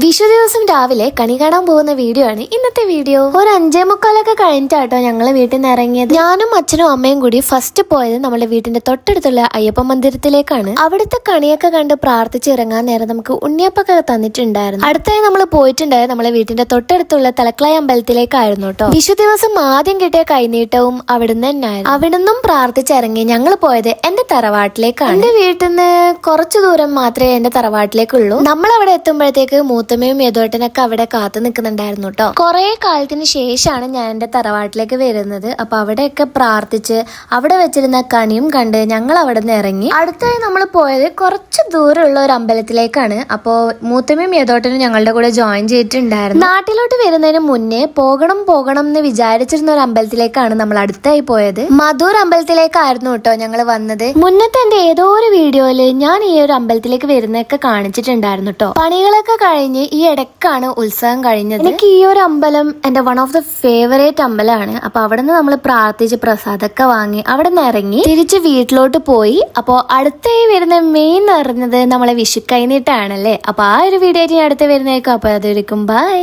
വിഷു ദിവസം രാവിലെ കണി കാണാൻ പോകുന്ന വീഡിയോ ആണ് ഇന്നത്തെ വീഡിയോ. ഒരു 5:45 കഴിഞ്ഞിട്ടാട്ടോ ഞങ്ങള് വീട്ടിൽ നിന്ന് ഇറങ്ങിയത്. ഞാനും അച്ഛനും അമ്മയും കൂടി ഫസ്റ്റ് പോയത് നമ്മുടെ വീട്ടിന്റെ തൊട്ടടുത്തുള്ള അയ്യപ്പ മന്ദിരത്തിലേക്കാണ്. അവിടുത്തെ കണിയൊക്കെ കണ്ട് പ്രാർത്ഥിച്ച് ഇറങ്ങാൻ നേരം നമുക്ക് ഉണ്ണിയപ്പൊക്കെ തന്നിട്ടുണ്ടായിരുന്നു. അടുത്തായി നമ്മൾ പോയിട്ടുണ്ടായത് നമ്മളെ വീട്ടിന്റെ തൊട്ടടുത്തുള്ള തലക്കളായ അമ്പലത്തിലേക്കായിരുന്നു കേട്ടോ. വിഷു ദിവസം ആദ്യം കിട്ടിയ കൈനീട്ടവും അവിടുന്ന് തന്നെയായിരുന്നു. അവിടുന്നും പ്രാർത്ഥിച്ചിറങ്ങി ഞങ്ങൾ പോയത് എന്റെ തറവാട്ടിലേക്കാണ്. എന്റെ വീട്ടിൽ നിന്ന് കുറച്ചു ദൂരം മാത്രമേ എന്റെ തറവാട്ടിലേക്കുള്ളൂ. നമ്മൾ അവിടെ എത്തുമ്പോഴത്തേക്ക് മൂത്തമ്മയും യദുവേട്ടനൊക്കെ അവിടെ കാത്തു നിൽക്കുന്നുണ്ടായിരുന്നു കേട്ടോ. കുറെ കാലത്തിന് ശേഷമാണ് ഞാൻ എന്റെ തറവാട്ടിലേക്ക് വരുന്നത്. അപ്പൊ അവിടെയൊക്കെ പ്രാർത്ഥിച്ച് അവിടെ വെച്ചിരുന്ന കണിയും കണ്ട് ഞങ്ങൾ അവിടെ നിന്ന് ഇറങ്ങി. അടുത്തായി നമ്മൾ പോയത് കുറച്ച് ദൂരമുള്ള ഒരു അമ്പലത്തിലേക്കാണ്. അപ്പോ മൂത്തമ്മയും യദുവേട്ടനും ഞങ്ങളുടെ കൂടെ ജോയിൻ ചെയ്തിട്ടുണ്ടായിരുന്നു. നാട്ടിലോട്ട് വരുന്നതിന് മുന്നേ പോകണം എന്ന് വിചാരിച്ചിരുന്ന ഒരു അമ്പലത്തിലേക്കാണ് നമ്മൾ അടുത്തായി പോയത്. മധൂർ അമ്പലത്തിലേക്കായിരുന്നു കേട്ടോ ഞങ്ങൾ വന്നത്. മുന്നത്തെ എന്റെ ഏതോ ഒരു വീഡിയോയില് ഞാൻ ഈ ഒരു അമ്പലത്തിലേക്ക് വരുന്നതൊക്കെ കാണിച്ചിട്ടുണ്ടായിരുന്നു കേട്ടോ. പണികളൊക്കെ കഴിഞ്ഞ് ഈ ഇടയ്ക്കാണ് ഉത്സവം കഴിഞ്ഞത്. എനിക്ക് ഈ ഒരു അമ്പലം എന്റെ വൺ ഓഫ് ദ ഫേവറേറ്റ് അമ്പലമാണ്. അപ്പൊ അവിടെ നിന്ന് നമ്മൾ പ്രാർത്ഥിച്ച് പ്രസാദമൊക്കെ വാങ്ങി അവിടെ നിന്ന് ഇറങ്ങി തിരിച്ച് വീട്ടിലോട്ട് പോയി. അപ്പോ അടുത്തായി വരുന്ന മെയിൻ എന്ന് പറയുന്നത് നമ്മളെ വിഷു കൈനീട്ടാണല്ലേ. അപ്പൊ ആ ഒരു വീഡിയോ ആയിട്ട് അടുത്ത് വരുന്നേക്കും. അപ്പൊ അതൊരിക്കും ബൈ.